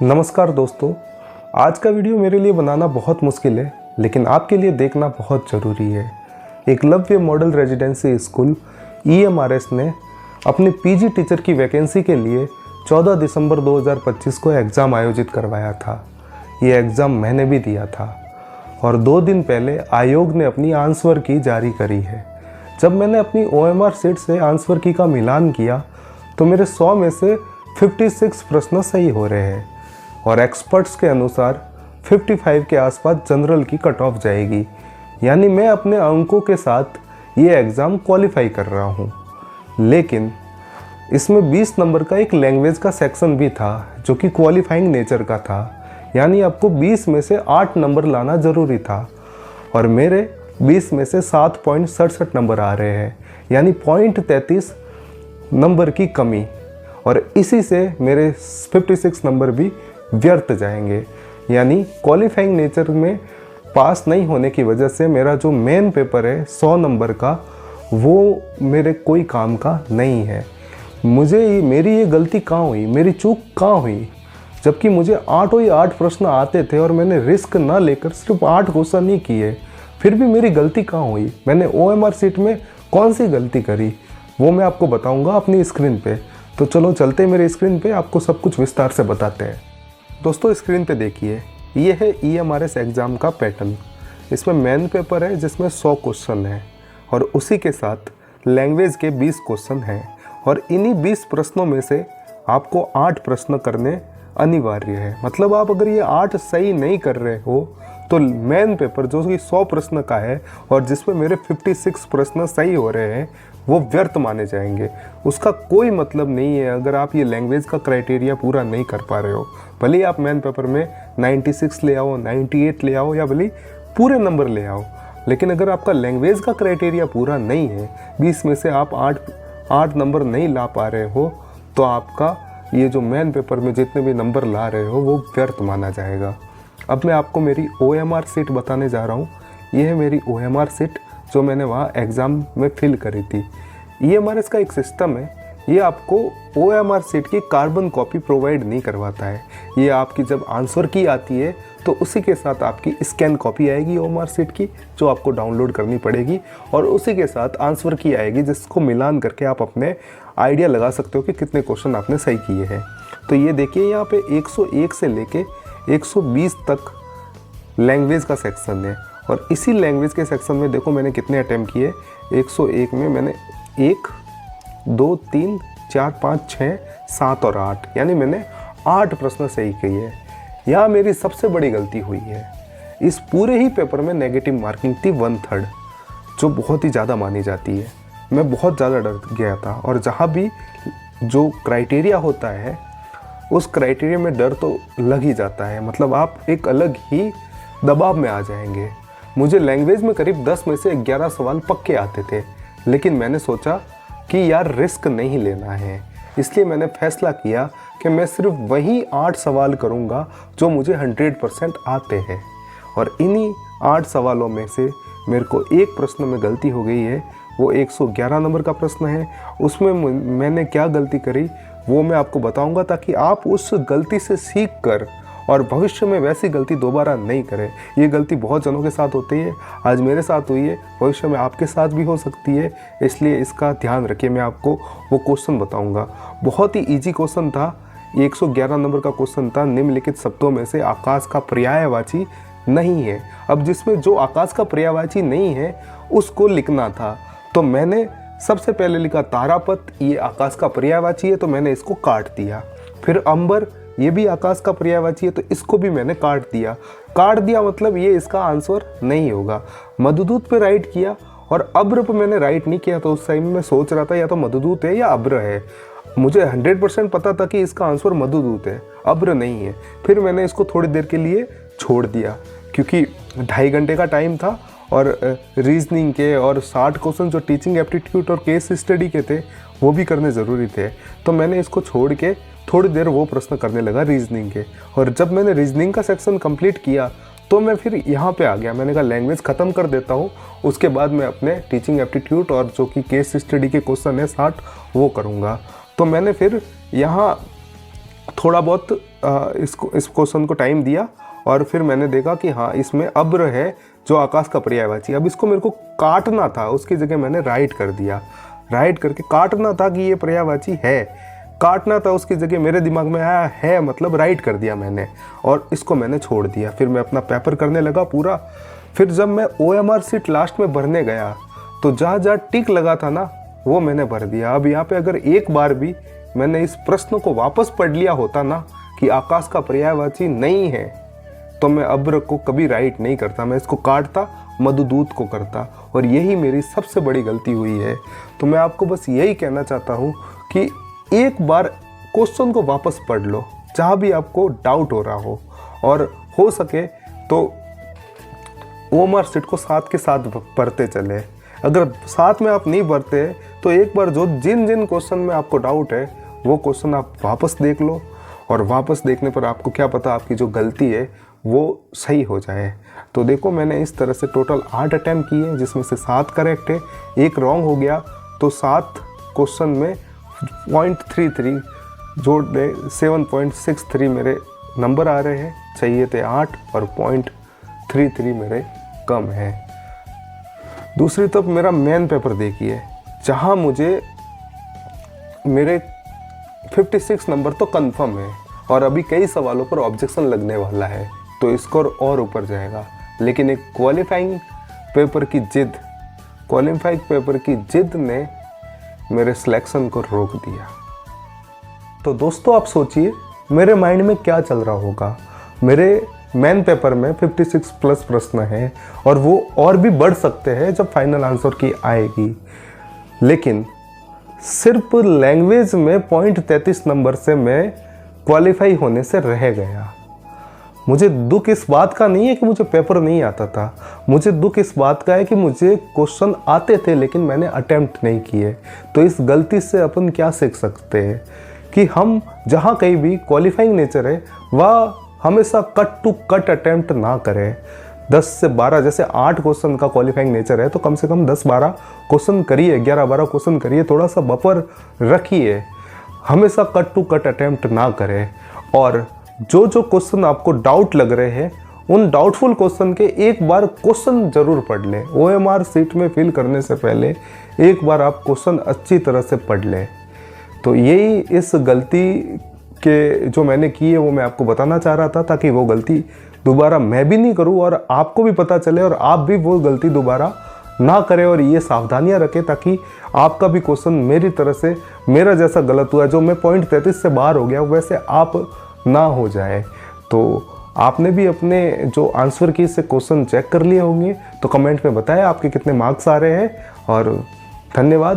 नमस्कार दोस्तों, आज का वीडियो मेरे लिए बनाना बहुत मुश्किल है, लेकिन आपके लिए देखना बहुत ज़रूरी है। Eklavya model residency school EMRS ने अपनी PG टीचर की वैकेंसी के लिए 14 दिसंबर 2025 को एग्ज़ाम आयोजित करवाया था। ये एग्ज़ाम मैंने भी दिया था और 2 दिन पहले आयोग ने अपनी आंसर की जारी करी है। जब मैंने अपनी OMR सीट से आंसर की का मिलान किया तो मेरे 100 में से 56 प्रश्न सही हो रहे हैं और एक्सपर्ट्स के अनुसार 55 के आसपास जनरल की कट ऑफ जाएगी, यानी मैं अपने अंकों के साथ ये एग्ज़ाम क्वालिफाई कर रहा हूँ। लेकिन इसमें 20 नंबर का एक लैंग्वेज का सेक्शन भी था जो कि क्वालिफाइंग नेचर का था, यानी आपको 20 में से 8 नंबर लाना ज़रूरी था और मेरे 20 में से 7.67 नंबर आ रहे हैं, यानी 0.33 नंबर की कमी, और इसी से मेरे 56 नंबर भी व्यर्थ जाएंगे। यानी क्वालिफाइंग नेचर में पास नहीं होने की वजह से मेरा जो मेन पेपर है 100 नंबर का, वो मेरे कोई काम का नहीं है। मेरी ये गलती कहाँ हुई, मेरी चूक कहाँ हुई? जबकि मुझे 8 प्रश्न आते थे और मैंने रिस्क ना लेकर सिर्फ 8 क्वेश्चन ही किए, फिर भी मेरी गलती कहाँ हुई? मैंने OMR सीट में कौन सी गलती करी, वो मैं आपको बताऊंगा अपनी स्क्रीन पे। तो चलो चलते मेरे स्क्रीन पे, आपको सब कुछ विस्तार से बताते हैं। दोस्तों, स्क्रीन पे देखिए, ये है EMRS एग्ज़ाम का पैटर्न। इसमें मेन पेपर है जिसमें 100 क्वेश्चन है और उसी के साथ लैंग्वेज के 20 क्वेश्चन हैं और इन्हीं 20 प्रश्नों में से आपको 8 प्रश्न करने अनिवार्य है। मतलब आप अगर ये 8 सही नहीं कर रहे हो तो मेन पेपर जो कि 100 प्रश्न का है और जिसमें मेरे 56 प्रश्न सही हो रहे हैं, वो व्यर्थ माने जाएंगे। उसका कोई मतलब नहीं है अगर आप ये लैंग्वेज का क्राइटेरिया पूरा नहीं कर पा रहे हो। भले ही आप मेन पेपर में 96 ले आओ, 98 ले आओ या भले पूरे नंबर ले आओ, लेकिन अगर आपका लैंग्वेज का क्राइटेरिया पूरा नहीं है, 20 में से आप 8 नंबर नहीं ला पा रहे हो, तो आपका ये जो मेन पेपर में जितने भी नंबर ला रहे हो वो व्यर्थ माना जाएगा। अब मैं आपको मेरी OMR सीट बताने जा रहा हूँ। ये है मेरी OMR सीट जो मैंने वहाँ एग्ज़ाम में फिल करी थी। EMRS का एक सिस्टम है, ये आपको OMR सीट की कार्बन कॉपी प्रोवाइड नहीं करवाता है। ये आपकी जब आंसर की आती है तो उसी के साथ आपकी स्कैन कॉपी आएगी OMR सीट की, जो आपको डाउनलोड करनी पड़ेगी, और उसी के साथ आंसर की आएगी जिसको मिलान करके आप अपने आइडिया लगा सकते हो कि कितने क्वेश्चन आपने सही किए हैं। तो ये देखिए, यहाँ पे 101 से लेके 120 तक लैंग्वेज का सेक्शन है और इसी लैंग्वेज के सेक्शन में देखो मैंने कितने अटैम्प्ट किए। 101 में मैंने 1, 2, 3, 4, 5, 6, 7 और 8, यानी मैंने 8 प्रश्न सही किए। यहाँ मेरी सबसे बड़ी गलती हुई है। इस पूरे ही पेपर में नेगेटिव मार्किंग थी 1/3, जो बहुत ही ज़्यादा मानी जाती है। मैं बहुत ज़्यादा डर गया था और जहाँ भी जो क्राइटेरिया होता है उस क्राइटेरिया में डर तो लग ही जाता है। मतलब आप एक अलग ही दबाव में आ जाएंगे। मुझे लैंग्वेज में करीब 10 में से 11 सवाल पक्के आते थे, लेकिन मैंने सोचा कि यार रिस्क नहीं लेना है, इसलिए मैंने फैसला किया कि मैं सिर्फ वही 8 सवाल करूँगा जो मुझे 100% आते हैं। और इन्हीं 8 सवालों में से मेरे को एक प्रश्न में गलती हो गई है। वो 111 नंबर का प्रश्न है। उसमें मैंने क्या गलती करी वो मैं आपको बताऊंगा, ताकि आप उस गलती से सीख कर और भविष्य में वैसी गलती दोबारा नहीं करें। ये गलती बहुत जनों के साथ होती है, आज मेरे साथ हुई है, भविष्य में आपके साथ भी हो सकती है, इसलिए इसका ध्यान रखिए। मैं आपको वो क्वेश्चन बताऊंगा। बहुत ही ईजी क्वेश्चन था, 111 नंबर का क्वेश्चन था। निम्नलिखित शब्दों में से आकाश का पर्यायवाची नहीं है। अब जिसमें जो आकाश का पर्यायवाची नहीं है उसको लिखना था, तो मैंने सबसे पहले लिखा तारापथ, ये आकाश का पर्यायवाची है तो मैंने इसको काट दिया। फिर अंबर, ये भी आकाश का पर्यायवाची है तो इसको भी मैंने काट दिया मतलब ये इसका आंसर नहीं होगा। मधुदूत पे राइट किया और अब्र पे मैंने राइट नहीं किया। तो उस टाइम में सोच रहा था या तो मधुदूत है या अब्र है। मुझे 100% पता था कि इसका आंसर मधुदूत है, अब्र नहीं है। फिर मैंने इसको थोड़ी देर के लिए छोड़ दिया क्योंकि 2.5 घंटे का टाइम था और रीजनिंग के और 60 क्वेश्चन जो टीचिंग एप्टीट्यूड और केस स्टडी के थे वो भी करने ज़रूरी थे। तो मैंने इसको छोड़ के थोड़ी देर वो प्रश्न करने लगा रीजनिंग के। और जब मैंने रीजनिंग का सेक्शन कंप्लीट किया तो मैं फिर यहाँ पे आ गया। मैंने कहा लैंग्वेज ख़त्म कर देता हूँ, उसके बाद मैं अपने टीचिंग एप्टीट्यूड और जो कि केस स्टडी के क्वेश्चन है 60 वो करूँगा। तो मैंने फिर यहाँ थोड़ा बहुत इस क्वेश्चन को टाइम दिया और फिर मैंने देखा कि हाँ इसमें अब्र है जो आकाश का पर्यायवाची। अब इसको मेरे को काटना था, उसकी जगह मैंने राइट कर दिया। राइट करके काटना था कि ये पर्यायवाची है, काटना था उसकी जगह मेरे दिमाग में आया है मतलब राइट कर दिया मैंने और इसको मैंने छोड़ दिया। फिर मैं अपना पेपर करने लगा पूरा। फिर जब मैं OMR सीट लास्ट में भरने गया तो जहाँ जहाँ टिक लगा था ना वो मैंने भर दिया। अब यहाँ पे अगर एक बार भी मैंने इस प्रश्न को वापस पढ़ लिया होता ना कि आकाश का पर्यायवाची नहीं है तो मैं अब्र को कभी राइट नहीं करता, मैं इसको काटता, मधुदूत को करता और यही मेरी सबसे बड़ी गलती हुई है। तो मैं आपको बस यही कहना चाहता हूँ कि एक बार क्वेश्चन को वापस पढ़ लो जहाँ भी आपको डाउट हो रहा हो, और हो सके तो OMR सीट को साथ के साथ पढ़ते चले। अगर साथ में आप नहीं पढ़ते तो एक बार जो जिन जिन क्वेश्चन में आपको डाउट है वो क्वेश्चन आप वापस देख लो और वापस देखने पर आपको क्या पता आपकी जो गलती है वो सही हो जाए। तो देखो मैंने इस तरह से टोटल 8 अटैम्प्ट किए जिसमें से 7 करेक्ट है, एक रॉन्ग हो गया। तो 7 क्वेश्चन में 0.33 जोड़ दे 7.63 मेरे नंबर आ रहे हैं, चाहिए थे 8 और 0.33 मेरे कम है। दूसरी तरफ मेरा मेन पेपर देखिए जहाँ मुझे मेरे 56 नंबर तो कंफर्म है और अभी कई सवालों पर ऑब्जेक्शन लगने वाला है तो स्कोर और ऊपर जाएगा। लेकिन एक क्वालिफाइंग पेपर की जिद ने मेरे सिलेक्शन को रोक दिया। तो दोस्तों आप सोचिए मेरे माइंड में क्या चल रहा होगा। मेरे मेन पेपर में 56 प्लस प्रश्न है और वो और भी बढ़ सकते हैं जब फाइनल आंसर की आएगी, लेकिन सिर्फ लैंग्वेज में 0.33 नंबर से मैं क्वालिफाई होने से रह गया। मुझे दुख इस बात का नहीं है कि मुझे पेपर नहीं आता था, मुझे दुख इस बात का है कि मुझे क्वेश्चन आते थे लेकिन मैंने अटेम्प्ट नहीं किए। तो इस गलती से अपन क्या सीख सकते हैं कि हम जहाँ कहीं भी क्वालिफाइंग नेचर है वह हमेशा कट टू कट अटेम्प्ट ना करें। 10 से 12 जैसे 8 क्वेश्चन का क्वालिफाइंग नेचर है तो कम से कम 10-12 क्वेश्चन करिए, 11-12 क्वेश्चन करिए, थोड़ा सा बफर रखिए, हमेशा कट टू कट अटेम्प्ट ना करें। और जो क्वेश्चन आपको डाउट लग रहे हैं उन डाउटफुल क्वेश्चन के एक बार क्वेश्चन जरूर पढ़ लें। OMR सीट में फिल करने से पहले एक बार आप क्वेश्चन अच्छी तरह से पढ़ लें। तो यही इस गलती के जो मैंने की है वो मैं आपको बताना चाह रहा था ताकि वो गलती दोबारा मैं भी नहीं करूं और आपको भी पता चले और आप भी वो गलती दोबारा ना करें और ये सावधानियां रखें ताकि आपका भी क्वेश्चन मेरी तरह से मेरा जैसा गलत हुआ जो मैं 0.33 से बाहर हो गया वैसे आप ना हो जाए। तो आपने भी अपने जो आंसर की से क्वेश्चन चेक कर लिए होंगे तो कमेंट में बताएं आपके कितने मार्क्स आ रहे हैं और धन्यवाद।